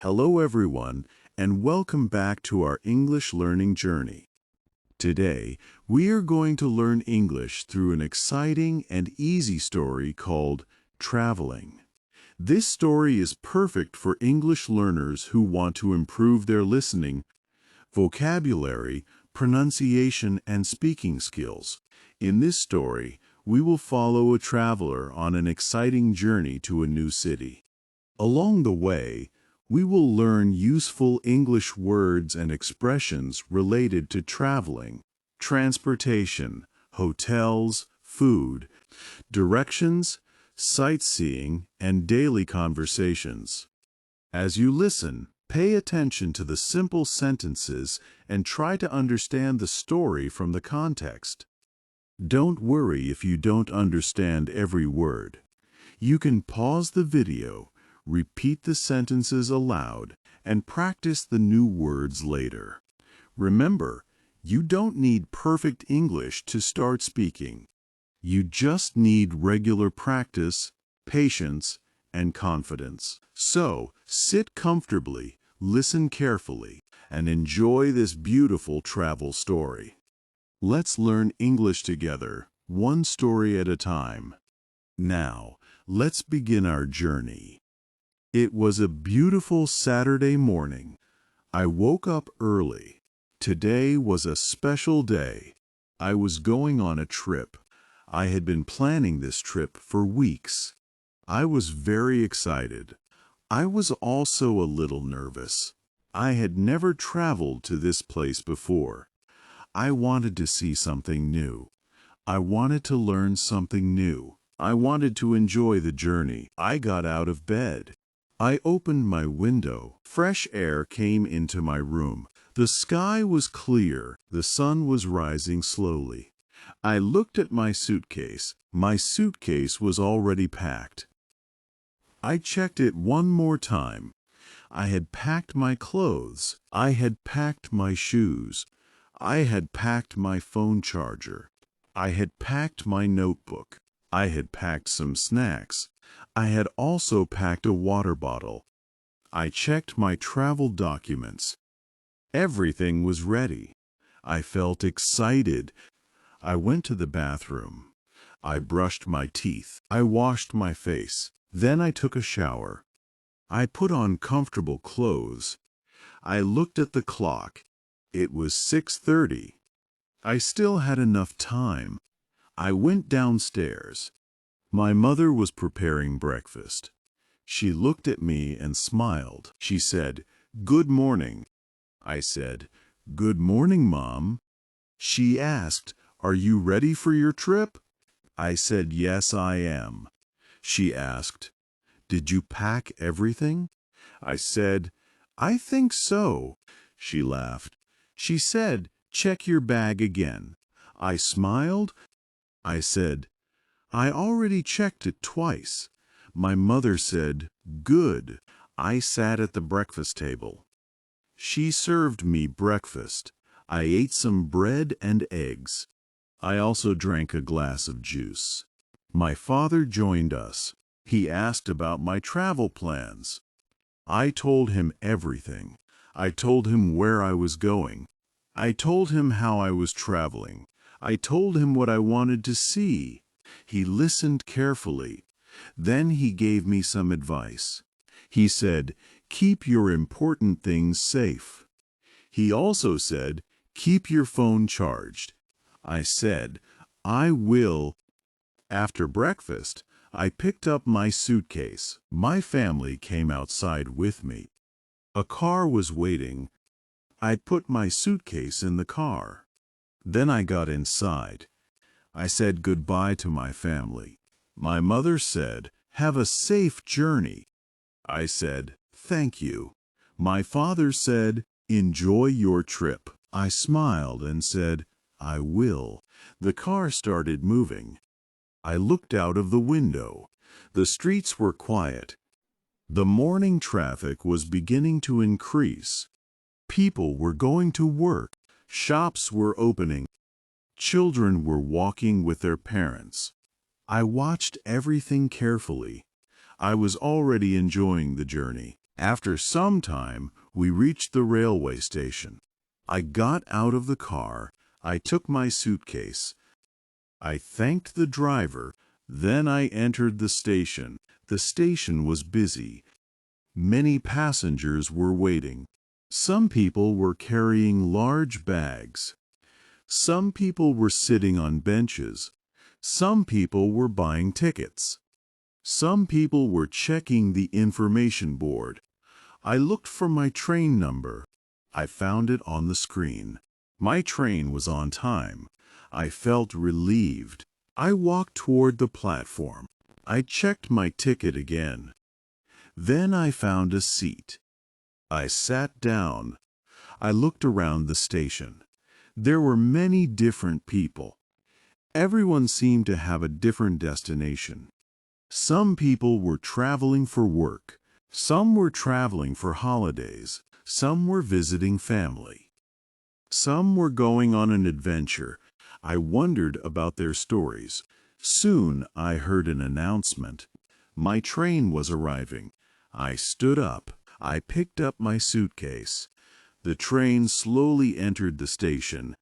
Hello everyone, and welcome back to our English learning journey. Today, we are going to learn English through an exciting and easy story called Traveling. This story is perfect for English learners who want to improve their listening, vocabulary, pronunciation, and speaking skills. In this story, we will follow a traveler on an exciting journey to a new city. Along the way, we will learn useful English words and expressions related to traveling, transportation, hotels, food, directions, sightseeing, and daily conversations. As you listen, pay attention to the simple sentences and try to understand the story from the context. Don't worry if you don't understand every word. You can pause the video, repeat the sentences aloud, and practice the new words later. Remember, you don't need perfect English to start speaking. You just need regular practice, patience, and confidence. So, sit comfortably, listen carefully, and enjoy this beautiful travel story. Let's learn English together, one story at a time. Now, let's begin our journey. It was a beautiful Saturday morning. I woke up early. Today was a special day. I was going on a trip. I had been planning this trip for weeks. I was very excited. I was also a little nervous. I had never traveled to this place before. I wanted to see something new. I wanted to learn something new. I wanted to enjoy the journey. I got out of bed. I opened my window. Fresh air came into my room. The sky was clear. The sun was rising slowly. I looked at my suitcase. My suitcase was already packed. I checked it one more time. I had packed my clothes. I had packed my shoes. I had packed my phone charger. I had packed my notebook. I had packed some snacks. I had also packed a water bottle. I checked my travel documents. Everything was ready. I felt excited. I went to the bathroom. I brushed my teeth. I washed my face. Then I took a shower. I put on comfortable clothes. I looked at the clock. It was 6:30. I still had enough time. I went downstairs. My mother was preparing breakfast. She looked at me and smiled. She said, "Good morning." I said, "Good morning, Mom." She asked, "Are you ready for your trip?" I said, "Yes, I am." She asked, "Did you pack everything?" I said, "I think so." She laughed. She said, "Check your bag again." I smiled. I said, "I already checked it twice." My mother said, "Good." I sat at the breakfast table. She served me breakfast. I ate some bread and eggs. I also drank a glass of juice. My father joined us. He asked about my travel plans. I told him everything. I told him where I was going. I told him how I was traveling. I told him what I wanted to see. He listened carefully. Then he gave me some advice. He said, "Keep your important things safe." He also said, "Keep your phone charged." I said, "I will." After breakfast, I picked up my suitcase. My family came outside with me. A car was waiting. I put my suitcase in the car. Then I got inside. I said goodbye to my family. My mother said, "Have a safe journey." I said, "Thank you." My father said, "Enjoy your trip." I smiled and said, "I will." The car started moving. I looked out of the window. The streets were quiet. The morning traffic was beginning to increase. People were going to work. Shops were opening. Children were walking with their parents. I watched everything carefully. I was already enjoying the journey. After some time, we reached the railway station. I got out of the car. I took my suitcase. I thanked the driver. Then I entered the station. The station was busy. Many passengers were waiting. Some people were carrying large bags. Some people were sitting on benches. Some people were buying tickets. Some people were checking the information board. I looked for my train number. I found it on the screen. My train was on time. I felt relieved. I walked toward the platform. I checked my ticket again. Then I found a seat. I sat down. I looked around the station. There were many different people. Everyone seemed to have a different destination. Some people were traveling for work. Some were traveling for holidays. Some were visiting family. Some were going on an adventure. I wondered about their stories. Soon I heard an announcement. My train was arriving. I stood up. I picked up my suitcase. The train slowly entered the station.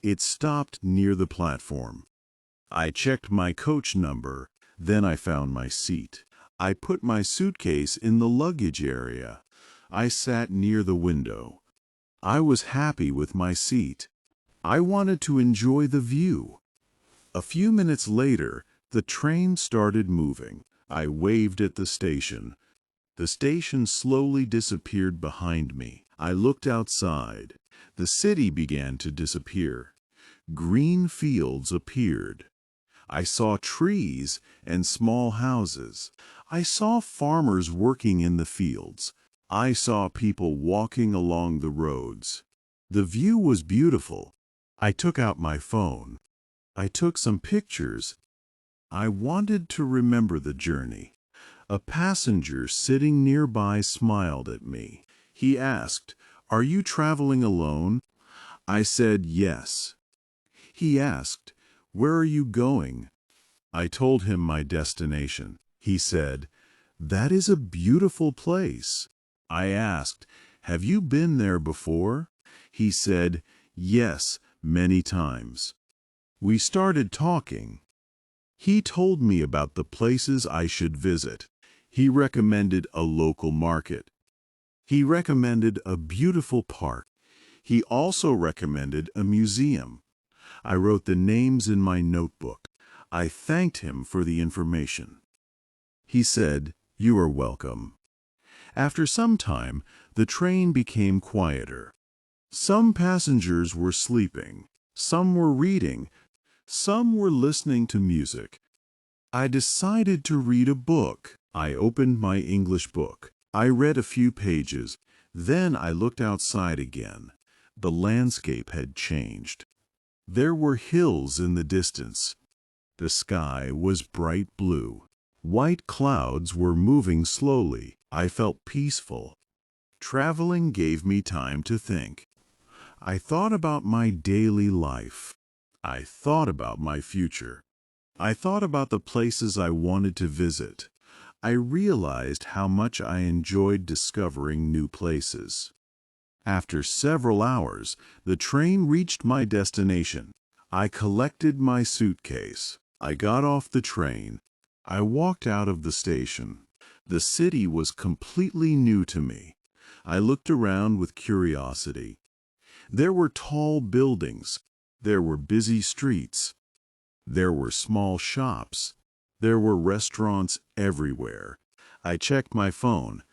It stopped near the platform. I checked my coach number. Then I found my seat. I put my suitcase in the luggage area. I sat near the window. I was happy with my seat. I wanted to enjoy the view. A few minutes later, the train started moving. I waved at the station. The station slowly disappeared behind me. I looked outside. The city began to disappear. Green fields appeared. I saw trees and small houses. I saw farmers working in the fields. I saw people walking along the roads. The view was beautiful. I took out my phone. I took some pictures. I wanted to remember the journey. A passenger sitting nearby smiled at me. He asked, "Are you traveling alone?" I said, "Yes." He asked, "Where are you going?" I told him my destination. He said, "That is a beautiful place." I asked, "Have you been there before?" He said, "Yes, many times." We started talking. He told me about the places I should visit. He recommended a local market. He recommended a beautiful park. He also recommended a museum. I wrote the names in my notebook. I thanked him for the information. He said, "You are welcome." After some time, the train became quieter. Some passengers were sleeping. Some were reading. Some were listening to music. I decided to read a book. I opened my English book. I read a few pages. Then I looked outside again. The landscape had changed. There were hills in the distance. The sky was bright blue. White clouds were moving slowly. I felt peaceful. Traveling gave me time to think. I thought about my daily life. I thought about my future. I thought about the places I wanted to visit. I realized how much I enjoyed discovering new places. After several hours, the train reached my destination. I collected my suitcase. I got off the train. I walked out of the station. The city was completely new to me. I looked around with curiosity. There were tall buildings. There were busy streets. There were small shops. There were restaurants everywhere. I checked my phone.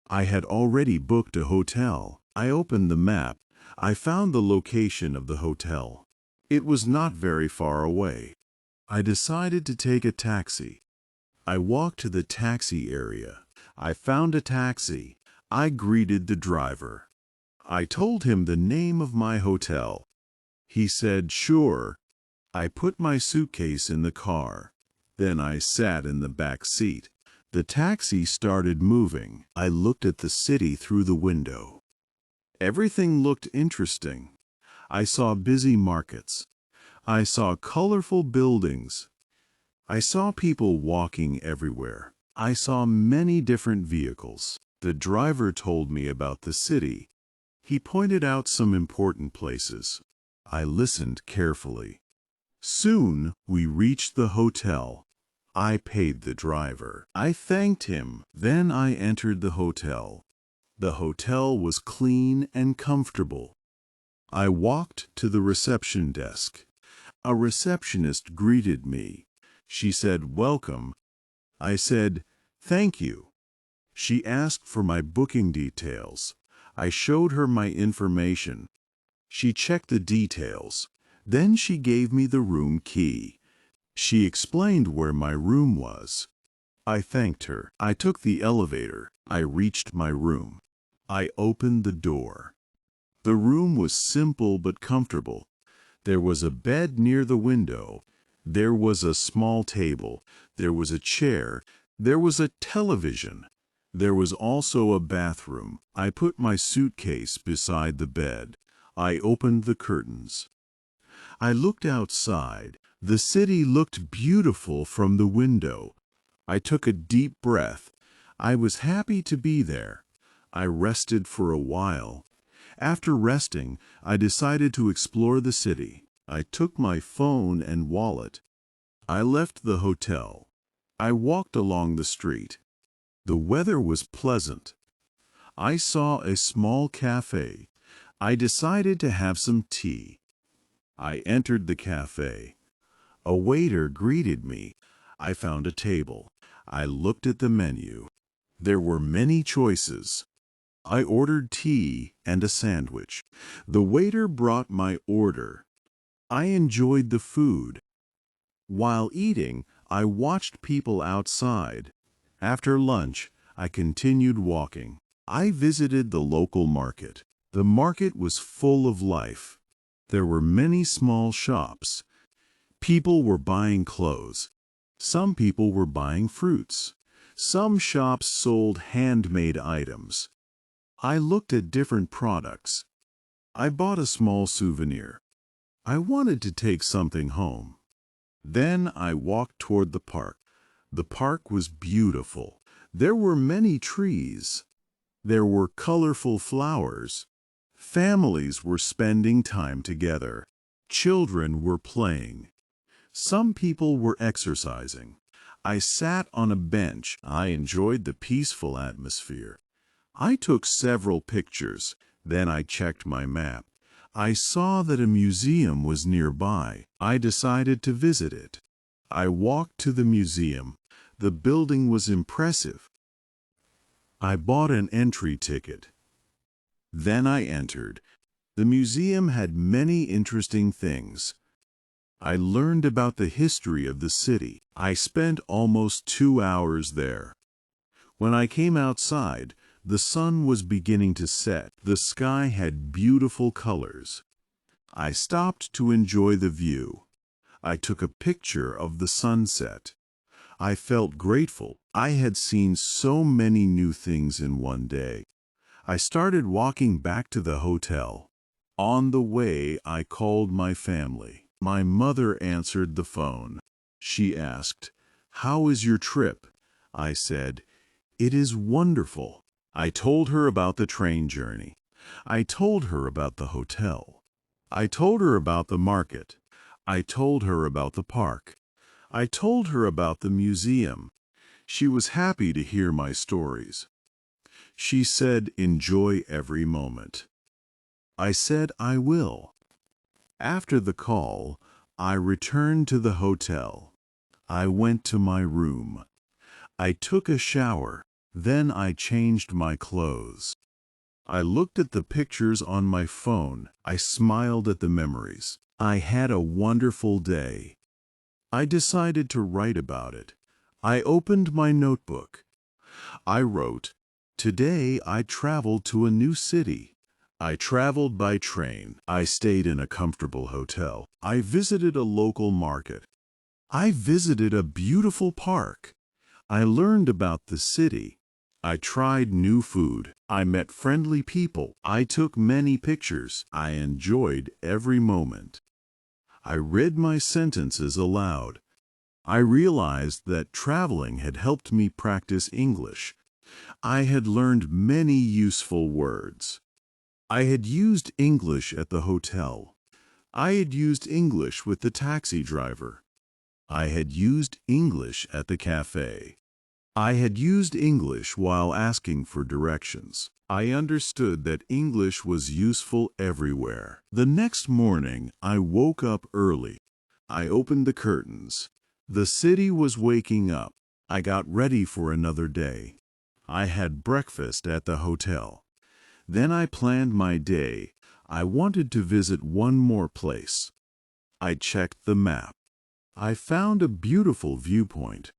I had already booked a hotel. I opened the map. I found the location of the hotel. It was not very far away. I decided to take a taxi. I walked to the taxi area. I found a taxi. I greeted the driver. I told him the name of my hotel. He said, "Sure." I put my suitcase in the car. Then I sat in the back seat. The taxi started moving. I looked at the city through the window. Everything looked interesting. I saw busy markets. I saw colorful buildings. I saw people walking everywhere. I saw many different vehicles. The driver told me about the city. He pointed out some important places. I listened carefully. Soon we reached the hotel. I paid the driver. I thanked him. Then I entered the hotel. The hotel was clean and comfortable. I walked to the reception desk. A receptionist greeted me. She said, "Welcome." I said, "Thank you." She asked for my booking details. I showed her my information. She checked the details. Then she gave me the room key. She explained where my room was. I thanked her. I took the elevator. I reached my room. I opened the door. The room was simple but comfortable. There was a bed near the window. There was a small table. There was a chair. There was a television. There was also a bathroom. I put my suitcase beside the bed. I opened the curtains. I looked outside. The city looked beautiful from the window. I took a deep breath. I was happy to be there. I rested for a while. After resting, I decided to explore the city. I took my phone and wallet. I left the hotel. I walked along the street. The weather was pleasant. I saw a small cafe. I decided to have some tea. I entered the cafe. A waiter greeted me. I found a table. I looked at the menu. There were many choices. I ordered tea and a sandwich. The waiter brought my order. I enjoyed the food. While eating, I watched people outside. After lunch, I continued walking. I visited the local market. The market was full of life. There were many small shops. People were buying clothes. Some people were buying fruits. Some shops sold handmade items. I looked at different products. I bought a small souvenir. I wanted to take something home. Then I walked toward the park. The park was beautiful. There were many trees. There were colorful flowers. Families were spending time together. Children were playing. Some people were exercising. I sat on a bench. I enjoyed the peaceful atmosphere. I took several pictures. Then I checked my map. I saw that a museum was nearby. I decided to visit it. I walked to the museum. The building was impressive. I bought an entry ticket. Then I entered. The museum had many interesting things. I learned about the history of the city. I spent almost 2 hours there. When I came outside, the sun was beginning to set. The sky had beautiful colors. I stopped to enjoy the view. I took a picture of the sunset. I felt grateful. I had seen so many new things in one day. I started walking back to the hotel. On the way, I called my family. My mother answered the phone. She asked, "How is your trip?" I said, "It is wonderful." I told her about the train journey. I told her about the hotel. I told her about the market. I told her about the park. I told her about the museum. She was happy to hear my stories. She said, "Enjoy every moment." I said, "I will." After the call, I returned to the hotel. I went to my room. I took a shower. Then I changed my clothes. I looked at the pictures on my phone. I smiled at the memories. I had a wonderful day. I decided to write about it. I opened my notebook. I wrote, "Today I traveled to a new city. I traveled by train. I stayed in a comfortable hotel. I visited a local market. I visited a beautiful park. I learned about the city. I tried new food. I met friendly people. I took many pictures. I enjoyed every moment. I read my sentences aloud. I realized that traveling had helped me practice English. I had learned many useful words. I had used English at the hotel. I had used English with the taxi driver. I had used English at the cafe. I had used English while asking for directions. I understood that English was useful everywhere. The next morning, I woke up early. I opened the curtains. The city was waking up. I got ready for another day. I had breakfast at the hotel. Then I planned my day. I wanted to visit one more place. I checked the map. I found a beautiful viewpoint.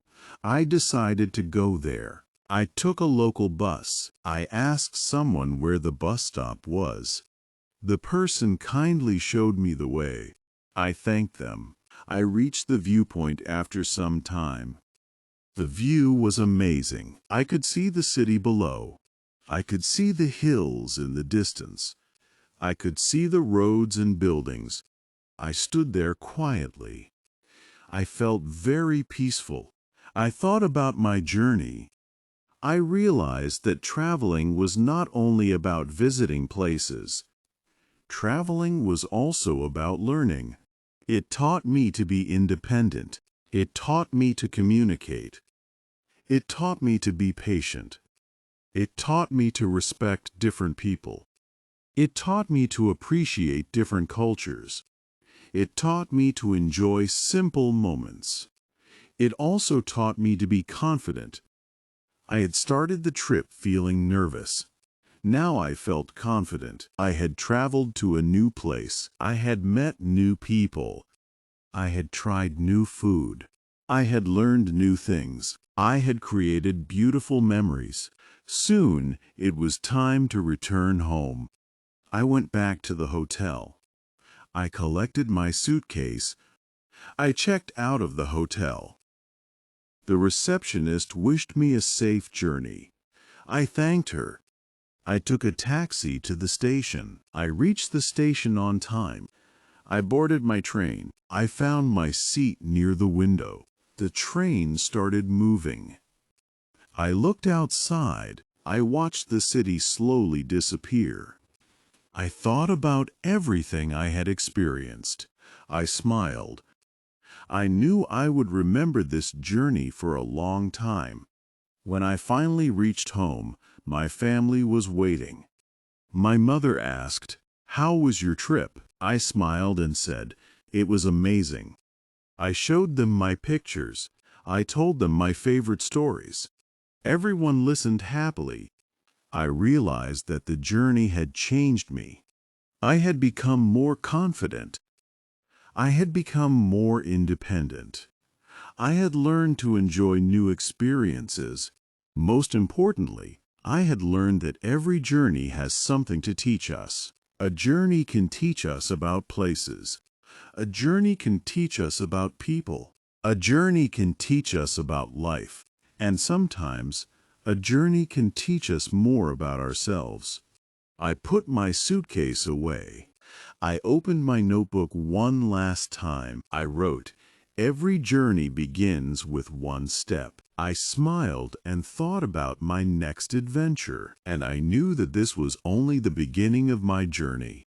I decided to go there. I took a local bus. I asked someone where the bus stop was. The person kindly showed me the way. I thanked them. I reached the viewpoint after some time. The view was amazing. I could see the city below. I could see the hills in the distance. I could see the roads and buildings. I stood there quietly. I felt very peaceful. I thought about my journey. I realized that traveling was not only about visiting places. Traveling was also about learning. It taught me to be independent. It taught me to communicate. It taught me to be patient. It taught me to respect different people. It taught me to appreciate different cultures. It taught me to enjoy simple moments. It also taught me to be confident. I had started the trip feeling nervous. Now I felt confident. I had traveled to a new place. I had met new people. I had tried new food. I had learned new things. I had created beautiful memories. Soon it was time to return home. I went back to the hotel. I collected my suitcase. I checked out of the hotel. The receptionist wished me a safe journey. I thanked her. I took a taxi to the station. I reached the station on time. I boarded my train. I found my seat near the window. The train started moving. I looked outside. I watched the city slowly disappear. I thought about everything I had experienced. I smiled. I knew I would remember this journey for a long time. When I finally reached home, my family was waiting. My mother asked, "How was your trip?" I smiled and said, "It was amazing." I showed them my pictures. I told them my favorite stories. Everyone listened happily. I realized that the journey had changed me. I had become more confident. I had become more independent. I had learned to enjoy new experiences. Most importantly, I had learned that every journey has something to teach us. A journey can teach us about places. A journey can teach us about people. A journey can teach us about life. And sometimes, a journey can teach us more about ourselves. I put my suitcase away. I opened my notebook one last time. I wrote, "Every journey begins with one step." I smiled and thought about my next adventure, and I knew that this was only the beginning of my journey.